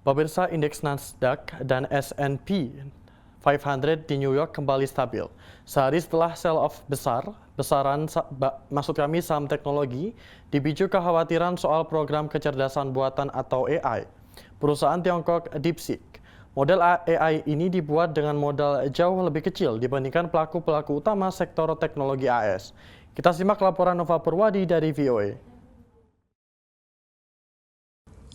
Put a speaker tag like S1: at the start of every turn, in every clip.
S1: Pemirsa, indeks Nasdaq dan S&P 500 di New York kembali stabil. Sehari setelah sell-off saham teknologi dipicu kekhawatiran soal program kecerdasan buatan atau AI. Perusahaan Tiongkok DeepSeek. Model AI ini dibuat dengan modal jauh lebih kecil dibandingkan pelaku-pelaku utama sektor teknologi AS. Kita simak laporan Nova Purwadi dari VOA.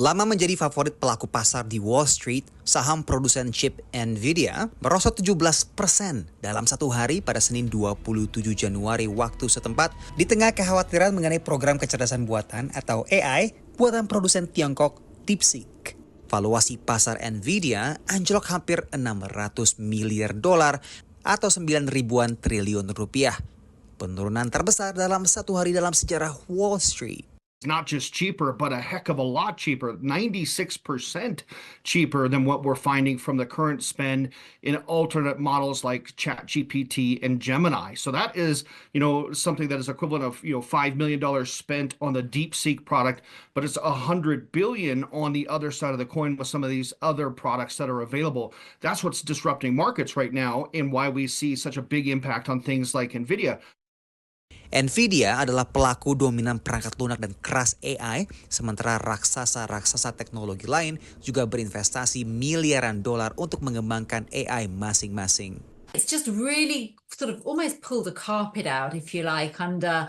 S2: Lama menjadi favorit pelaku pasar di Wall Street, saham produsen chip Nvidia merosot 17% dalam satu hari pada Senin 27 Januari waktu setempat di tengah kekhawatiran mengenai program kecerdasan buatan atau AI buatan produsen Tiongkok DeepSeek. Valuasi pasar Nvidia anjlok hampir 600 miliar dolar atau 9 ribuan triliun rupiah. Penurunan terbesar dalam satu hari dalam sejarah Wall Street.
S3: It's not just cheaper, but a heck of a lot cheaper, 96% cheaper than what we're finding from the current spend in alternate models like ChatGPT and Gemini. So that is, something that is equivalent of, $5 million spent on the DeepSeek product, but it's $100 billion on the other side of the coin with some of these other products that are available. That's what's disrupting markets right now and why we see such a big impact on things like Nvidia.
S2: Nvidia adalah pelaku dominan perangkat lunak dan keras AI, sementara raksasa-raksasa teknologi lain juga berinvestasi miliaran dolar untuk mengembangkan AI masing-masing.
S4: It's just really sort of almost pulled the carpet out, if you like, under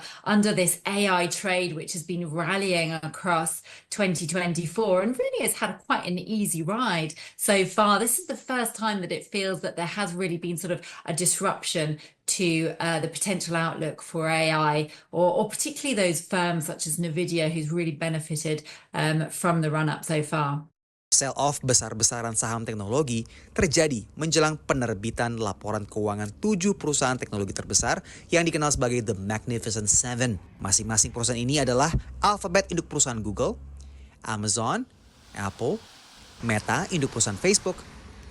S4: this AI trade, which has been rallying across 2024 and really has had quite an easy ride so far. This is the first time that it feels that there has really been sort of a disruption to the potential outlook for AI, or particularly those firms such as Nvidia, who's really benefited from the run-up so far.
S2: Sell-off besar-besaran saham teknologi terjadi menjelang penerbitan laporan keuangan 7 perusahaan teknologi terbesar yang dikenal sebagai The Magnificent Seven. Masing-masing perusahaan ini adalah Alphabet, induk perusahaan Google, Amazon, Apple, Meta, induk perusahaan Facebook,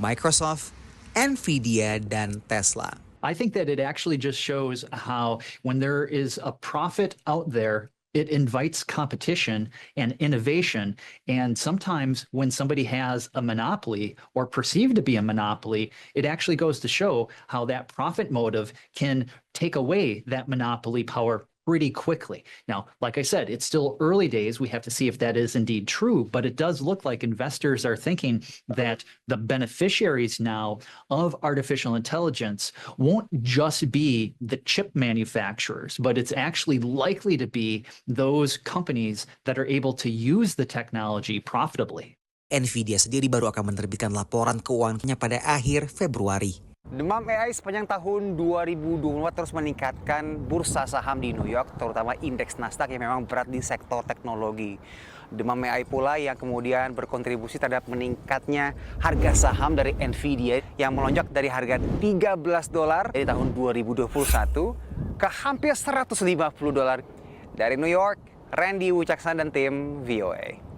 S2: Microsoft, Nvidia, dan Tesla.
S5: I think that it actually just shows how when there is a profit out there, it invites competition and innovation. And sometimes when somebody has a monopoly or perceived to be a monopoly, it actually goes to show how that profit motive can take away that monopoly power pretty quickly. Now, like I said, it's still early days. We have to see if that is indeed true, but it does look like investors are thinking that the beneficiaries now of artificial intelligence won't just be the chip manufacturers, but it's actually likely to be those companies that are able to use the technology profitably.
S2: Nvidia sendiri baru akan menerbitkan laporan keuangannya pada akhir Februari.
S6: Demam AI sepanjang tahun 2024 terus meningkatkan bursa saham di New York, terutama indeks Nasdaq yang memang berat di sektor teknologi. Demam AI pula yang kemudian berkontribusi terhadap meningkatnya harga saham dari Nvidia yang melonjak dari harga $13 dari tahun 2021 ke hampir $150. Dari New York, Randy Wucaksan dan tim VOA.